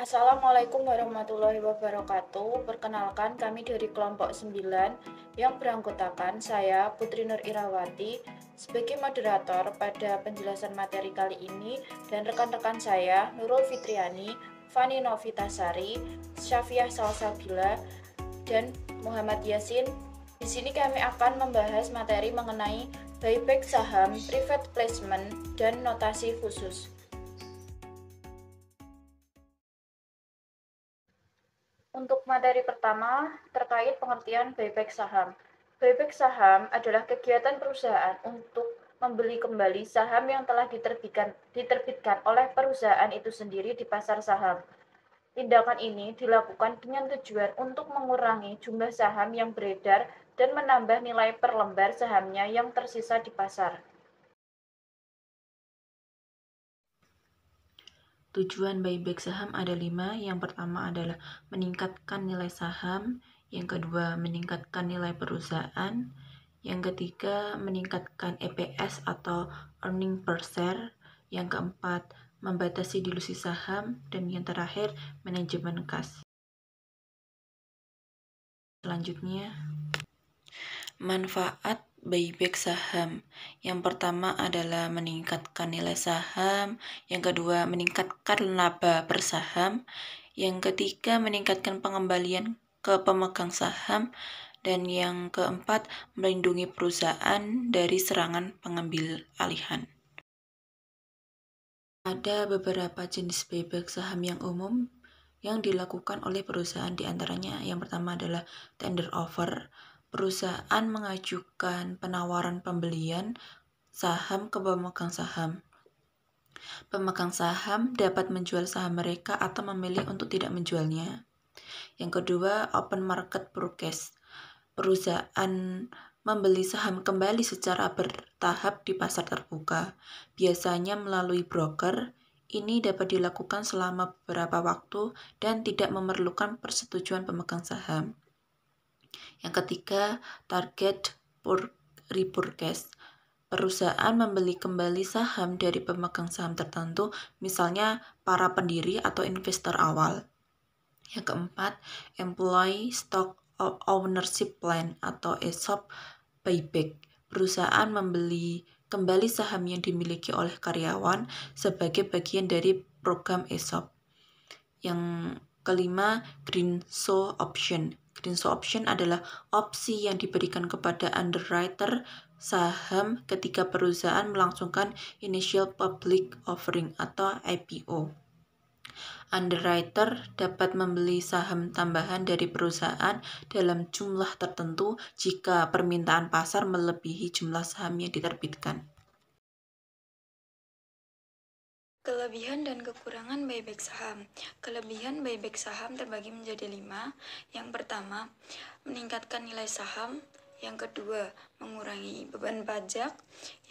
Assalamualaikum warahmatullahi wabarakatuh. Perkenalkan, kami dari kelompok 9 yang beranggotakan saya, Putri Nur Irawati, sebagai moderator pada penjelasan materi kali ini, dan rekan-rekan saya, Nurul Fitriani, Fani Novitasari, Syafiah Salsabila, dan Muhammad Yasin. Di sini kami akan membahas materi mengenai buyback saham, private placement, dan notasi khusus. Untuk materi pertama, terkait pengertian buyback saham. Buyback saham adalah kegiatan perusahaan untuk membeli kembali saham yang telah diterbitkan oleh perusahaan itu sendiri di pasar saham. Tindakan ini dilakukan dengan tujuan untuk mengurangi jumlah saham yang beredar dan menambah nilai per lembar sahamnya yang tersisa di pasar. Tujuan buyback saham ada 5. Yang pertama adalah meningkatkan nilai saham. Yang kedua, meningkatkan nilai perusahaan. Yang ketiga, meningkatkan EPS atau earning per share. Yang keempat, membatasi dilusi saham. Dan yang terakhir, manajemen kas. Selanjutnya, manfaat buyback saham. Yang pertama adalah meningkatkan nilai saham, yang kedua meningkatkan laba per saham, yang ketiga meningkatkan pengembalian ke pemegang saham, dan yang keempat melindungi perusahaan dari serangan pengambil alihan. Ada beberapa jenis buyback saham yang umum yang dilakukan oleh perusahaan, diantaranya yang pertama adalah tender offer. Perusahaan mengajukan penawaran pembelian saham ke pemegang saham. Pemegang saham dapat menjual saham mereka atau memilih untuk tidak menjualnya. Yang kedua, open market purchase. Perusahaan membeli saham kembali secara bertahap di pasar terbuka, biasanya melalui broker. Ini dapat dilakukan selama beberapa waktu dan tidak memerlukan persetujuan pemegang saham. Yang ketiga, target repurchase. Perusahaan membeli kembali saham dari pemegang saham tertentu, misalnya para pendiri atau investor awal. Yang keempat, employee stock ownership plan atau ESOP buyback. Perusahaan membeli kembali saham yang dimiliki oleh karyawan sebagai bagian dari program ESOP. Yang kelima, greenshoe option. Greenshoe option adalah opsi yang diberikan kepada underwriter saham ketika perusahaan melangsungkan initial public offering atau IPO. Underwriter dapat membeli saham tambahan dari perusahaan dalam jumlah tertentu jika permintaan pasar melebihi jumlah saham yang diterbitkan. Kelebihan dan kekurangan buyback saham. Kelebihan buyback saham terbagi menjadi 5. Yang pertama, meningkatkan nilai saham. Yang kedua, mengurangi beban pajak.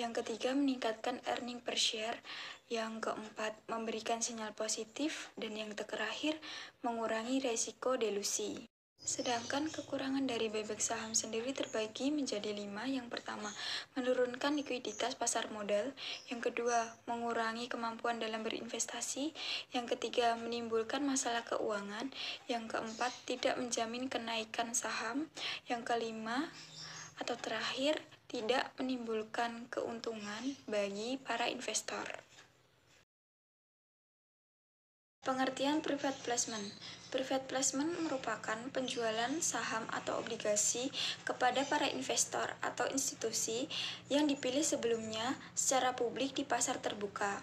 Yang ketiga, meningkatkan earning per share. Yang keempat, memberikan sinyal positif. Dan yang terakhir, mengurangi resiko delusi. Sedangkan kekurangan dari buyback saham sendiri terbagi menjadi 5. Yang pertama, menurunkan likuiditas pasar modal. Yang kedua, mengurangi kemampuan dalam berinvestasi. Yang ketiga, menimbulkan masalah keuangan. Yang keempat, tidak menjamin kenaikan saham. Yang kelima, atau terakhir, tidak menimbulkan keuntungan bagi para investor. Pengertian private placement. Private placement merupakan penjualan saham atau obligasi kepada para investor atau institusi yang dipilih sebelumnya secara publik di pasar terbuka.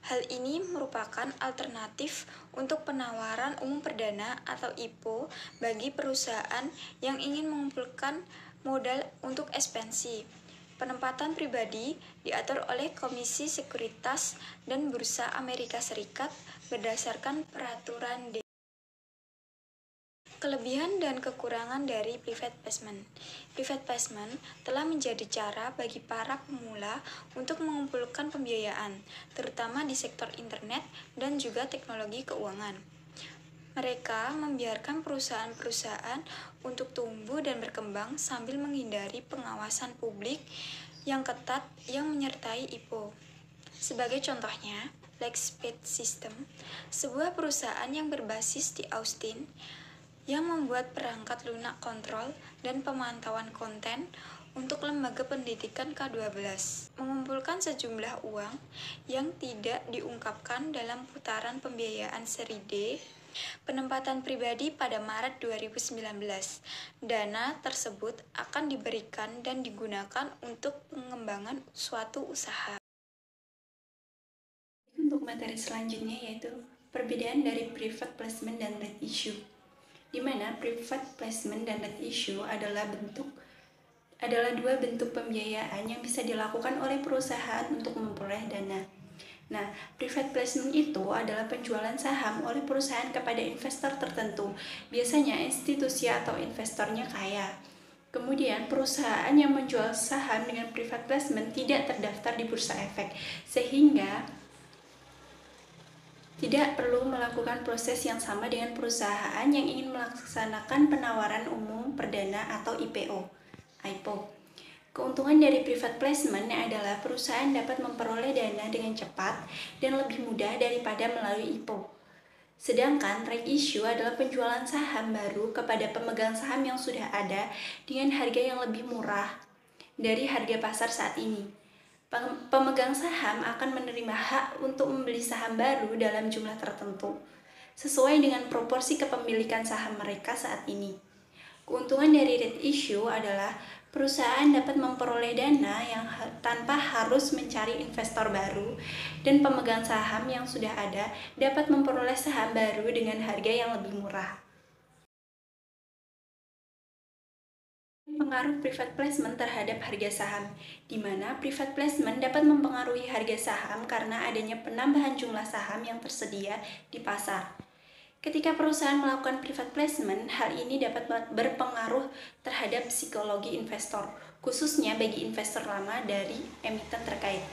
Hal ini merupakan alternatif untuk penawaran umum perdana atau IPO bagi perusahaan yang ingin mengumpulkan modal untuk ekspansi. Penempatan pribadi diatur oleh Komisi Sekuritas dan Bursa Amerika Serikat berdasarkan peraturan Kelebihan dan kekurangan dari private placement. Private placement telah menjadi cara bagi para pemula untuk mengumpulkan pembiayaan, terutama di sektor internet dan juga teknologi keuangan. Mereka membiarkan perusahaan-perusahaan untuk tumbuh dan berkembang sambil menghindari pengawasan publik yang ketat yang menyertai IPO. Sebagai contohnya, Lightspeed System, sebuah perusahaan yang berbasis di Austin yang membuat perangkat lunak kontrol dan pemantauan konten untuk lembaga pendidikan K-12, mengumpulkan sejumlah uang yang tidak diungkapkan dalam putaran pembiayaan seri D, penempatan pribadi pada Maret 2019. Dana tersebut akan diberikan dan digunakan untuk pengembangan suatu usaha. Untuk materi selanjutnya yaitu perbedaan dari private placement dan right issue, di mana private placement dan right issue adalah dua bentuk pembiayaan yang bisa dilakukan oleh perusahaan untuk memperoleh dana. Nah, private placement itu adalah penjualan saham oleh perusahaan kepada investor tertentu, biasanya institusi atau investornya kaya. Kemudian, perusahaan yang menjual saham dengan private placement tidak terdaftar di Bursa Efek, sehingga tidak perlu melakukan proses yang sama dengan perusahaan yang ingin melaksanakan penawaran umum perdana atau IPO. Keuntungan dari private placement adalah perusahaan dapat memperoleh dana dengan cepat dan lebih mudah daripada melalui IPO. Sedangkan right issue adalah penjualan saham baru kepada pemegang saham yang sudah ada dengan harga yang lebih murah dari harga pasar saat ini. Pemegang saham akan menerima hak untuk membeli saham baru dalam jumlah tertentu, sesuai dengan proporsi kepemilikan saham mereka saat ini. Keuntungan dari right issue adalah perusahaan dapat memperoleh dana yang tanpa harus mencari investor baru, dan pemegang saham yang sudah ada dapat memperoleh saham baru dengan harga yang lebih murah. Pengaruh private placement terhadap harga saham, di mana private placement dapat mempengaruhi harga saham karena adanya penambahan jumlah saham yang tersedia di pasar. Ketika perusahaan melakukan private placement, hal ini dapat berpengaruh terhadap psikologi investor, khususnya bagi investor lama dari emiten terkait.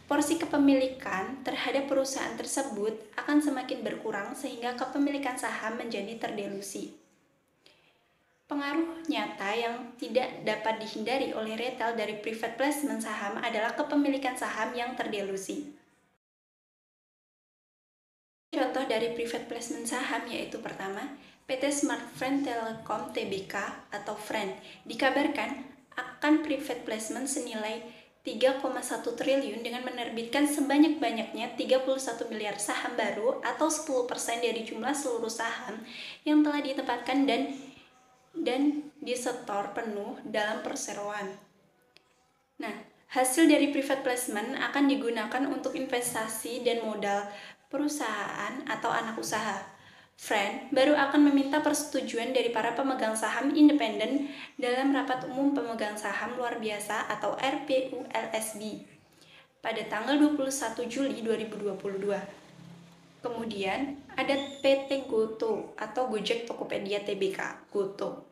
Porsi kepemilikan terhadap perusahaan tersebut akan semakin berkurang sehingga kepemilikan saham menjadi terdelusi. Pengaruh nyata yang tidak dapat dihindari oleh retail dari private placement saham adalah kepemilikan saham yang terdelusi. Contoh dari private placement saham yaitu pertama, PT Smartfren Telecom Tbk atau FREN dikabarkan akan private placement senilai 3,1 triliun dengan menerbitkan sebanyak-banyaknya 31 miliar saham baru atau 10% dari jumlah seluruh saham yang telah ditempatkan dan disetor penuh dalam perseroan. Nah, hasil dari private placement akan digunakan untuk investasi dan modal perusahaan atau anak usaha. FREN baru akan meminta persetujuan dari para pemegang saham independen dalam Rapat Umum Pemegang Saham Luar Biasa atau RPU-LSB pada tanggal 21 Juli 2022. Kemudian ada PT Goto atau Gojek Tokopedia Tbk, Goto,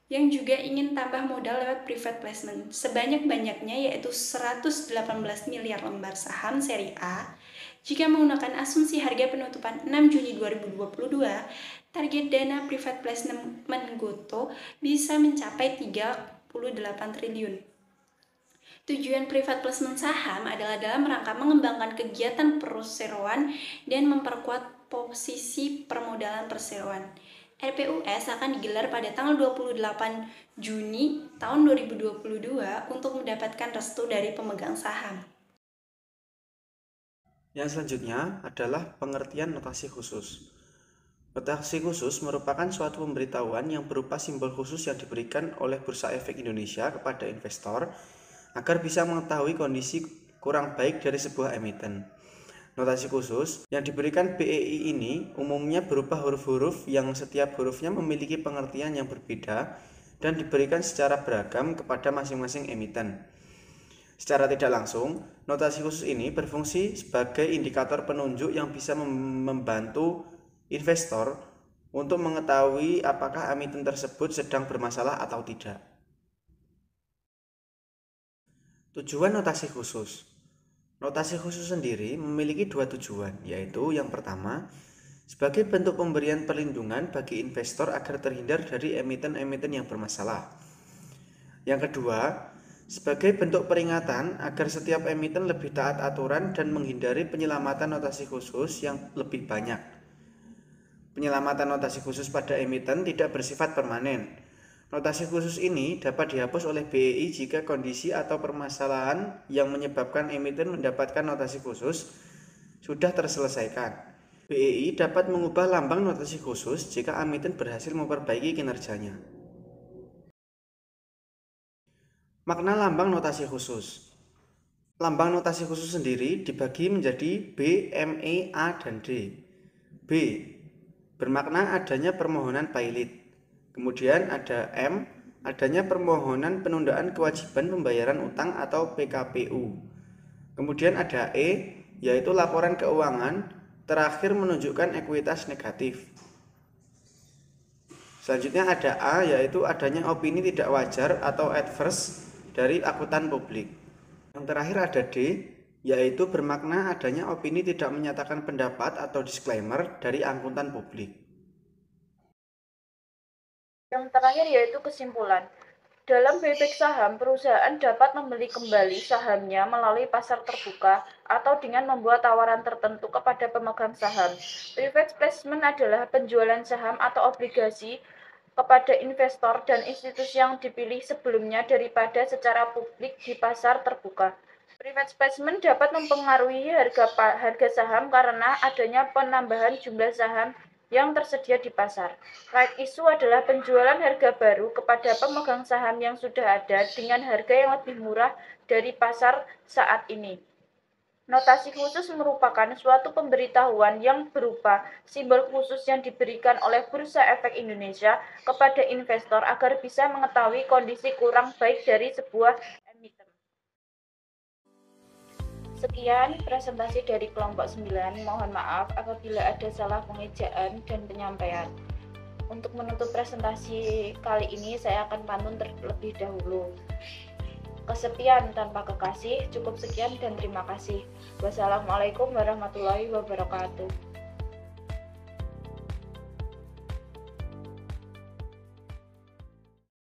yang juga ingin tambah modal lewat private placement sebanyak-banyaknya yaitu 118 miliar lembar saham seri A. Jika menggunakan asumsi harga penutupan 6 Juni 2022, target dana private placement Goto bisa mencapai 38 triliun. Tujuan private placement saham adalah dalam rangka mengembangkan kegiatan perseroan dan memperkuat posisi permodalan perseroan. RPUS akan digelar pada tanggal 28 Juni tahun 2022 untuk mendapatkan restu dari pemegang saham. Yang selanjutnya adalah pengertian notasi khusus. Notasi khusus merupakan suatu pemberitahuan yang berupa simbol khusus yang diberikan oleh Bursa Efek Indonesia kepada investor agar bisa mengetahui kondisi kurang baik dari sebuah emiten. Notasi khusus yang diberikan BEI ini umumnya berupa huruf-huruf yang setiap hurufnya memiliki pengertian yang berbeda dan diberikan secara beragam kepada masing-masing emiten. Secara tidak langsung, notasi khusus ini berfungsi sebagai indikator penunjuk yang bisa membantu investor untuk mengetahui apakah emiten tersebut sedang bermasalah atau tidak. Tujuan notasi khusus. Notasi khusus sendiri memiliki dua tujuan, yaitu yang pertama, sebagai bentuk pemberian perlindungan bagi investor agar terhindar dari emiten-emiten yang bermasalah. Yang kedua, Sebagai bentuk peringatan agar setiap emiten lebih taat aturan dan menghindari penyelamatan notasi khusus yang lebih banyak. Penyelamatan notasi khusus pada emiten tidak bersifat permanen. Notasi khusus ini dapat dihapus oleh BEI jika kondisi atau permasalahan yang menyebabkan emiten mendapatkan notasi khusus sudah terselesaikan. BEI dapat mengubah lambang notasi khusus jika emiten berhasil memperbaiki kinerjanya. Makna lambang notasi khusus. Lambang notasi khusus sendiri dibagi menjadi B, M, E, A, dan D. B bermakna adanya permohonan pilot. Kemudian ada M, adanya permohonan penundaan kewajiban pembayaran utang atau PKPU. Kemudian ada E, yaitu laporan keuangan, terakhir menunjukkan ekuitas negatif. Selanjutnya ada A, yaitu adanya opini tidak wajar atau adverse dari akuntan publik. Yang terakhir ada D, yaitu bermakna adanya opini tidak menyatakan pendapat atau disclaimer dari akuntan publik. Yang terakhir yaitu kesimpulan. Dalam buyback saham, perusahaan dapat membeli kembali sahamnya melalui pasar terbuka atau dengan membuat tawaran tertentu kepada pemegang saham. Private placement adalah penjualan saham atau obligasi kepada investor dan institusi yang dipilih sebelumnya daripada secara publik di pasar terbuka. Private placement dapat mempengaruhi harga saham karena adanya penambahan jumlah saham yang tersedia di pasar. Right issue adalah penjualan harga baru kepada pemegang saham yang sudah ada dengan harga yang lebih murah dari pasar saat ini. Notasi khusus merupakan suatu pemberitahuan yang berupa simbol khusus yang diberikan oleh Bursa Efek Indonesia kepada investor agar bisa mengetahui kondisi kurang baik dari sebuah emiten. Sekian presentasi dari kelompok 9, mohon maaf apabila ada salah pengejaan dan penyampaian. Untuk menutup presentasi kali ini saya akan pantun terlebih dahulu. Kesepian tanpa kekasih, cukup sekian dan terima kasih. Wassalamualaikum warahmatullahi wabarakatuh.